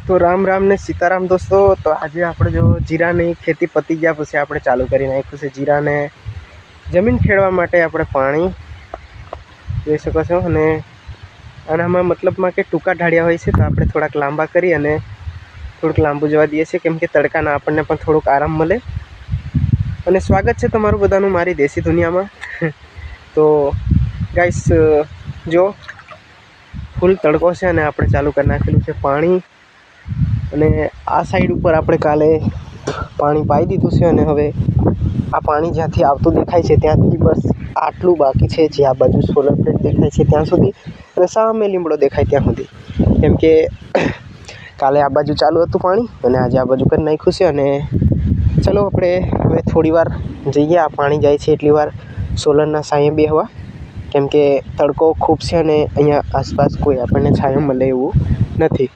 तो राम राम ने सीताराम दोस्तों। तो आज आप जो जीरा ने खेती पती गया पछी आपणे चालू करी नाख्युं छे जीरा ने जमीन खेड़वा माटे आपणे पाणी जोई शको छो। अने आनामां मतलब में के टूंका ढाळिया होय छे तो आपणे थोड़ाक लांबा करी अने थोड़ुंक लांबू जवा दीए छीए केम के तड़काना आपणने पण थोड़ुंक आराम मळे। अने स्वागत छे तमारुं बधानुं मारी देशी दुनियामां। तो गाइस जो फूल तड़को छे अने आपणे चालू करी नाखेलुं छे पाणी अने आ साइड पर आपणे काले पाणी पाई दीधुं छे अने हवे आ पाणी ज्यांथी आवतुं देखाय छे त्यांथी बस आटलुं बाकी छे। जे आ बाजु सोलर प्लेट देखाय छे त्यां सुधी अने सामे લીમડો देखाय त्यां सुधी, केम के काले आ बाजु चालू हतुं पाणी अने आजे आ बाजु करी नाख्युं छे। अने चलो आपणे हवे थोड़ी वार जईए, आ पाणी जाय छे एटली वार सोलरना छांये बेहवा, केम के तड़को खूब छे अने अहींया आसपास कोई आपणने छांयो मळे एवुं नथी।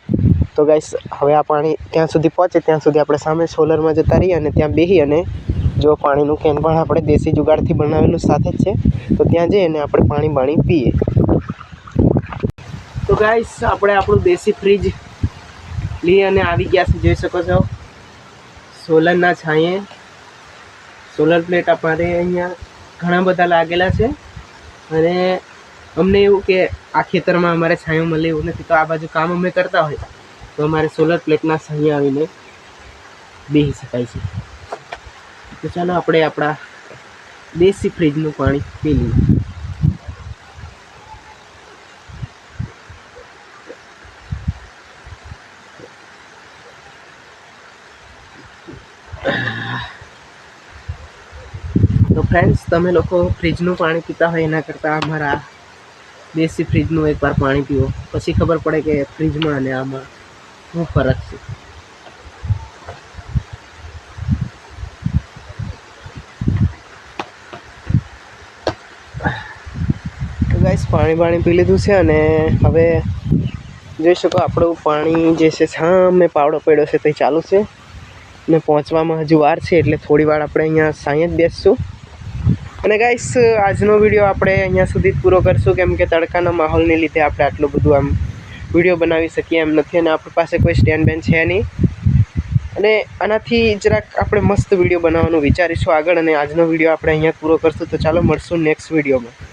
तो गाइस हवे आ पाणी त्यां सुधी पहोंचे त्यां सुधी आपणे सामे सोलरमां जता रहीए अने त्यां बेही अने जो पाणीनुं केन पण आपणे देशी जुगाड़थी बनावेलुं साथे ज छे तो त्यां जई अने आपणे पाणी बाणी पीए। तो गाइस आपणे आपणुं देशी फ्रीज लई अने आवी गया छे, जोई शको छो सोलरना छांये। सोलर प्लेट अमारे अहींया घणा बधा लागेला छे अने अमने एवुं के आ खेतरमां अमारे छांयो मळे एवुं नथी। तो आ बाजु काम अमे करता होय तो अमारे सोलर प्लेटना छांये आवीने बेही शकाय छे। तो चालो आपणे आपणा देशी फ्रीजनुं पाणी पी लईए। तो फ्रेंड्स तमे लोको फ्रीजनुं पाणी पीता होय एना करता अमारा देशी फ्रीजनुं एक बार पाणी पीवो, पछी खबर पड़े के फ्रीजमां अने आमां शुं फरक छे। तो गाइस पाणी बाणी पी लीधुं छे अने हवे जोई शको आपणुं पाणी जे छे सामे पावडो पड्यो छे ते चालू छे ने पहोंचवामां हजू वार छे एटले थोड़ी वार आपणे अहींया सांये ज बेसशुं। અને ગાઈસ આજનો વિડીયો આપણે અહીંયા સુધી જ પૂરો કરશું, કેમ કે તડકાના માહોલને લીધે આપણે આટલું બધું આમ વિડીયો બનાવી શકીએ એમ નથી અને આપણી પાસે કોઈ સ્ટેન્ડ બેન્ડ છે નહીં અને આનાથી જરાક આપણે મસ્ત વિડીયો બનાવવાનું વિચારીશું આગળ। અને આજનો વિડીયો આપણે અહીંયા પૂરો કરશું। તો ચાલો મળશું નેક્સ્ટ વિડીયોમાં।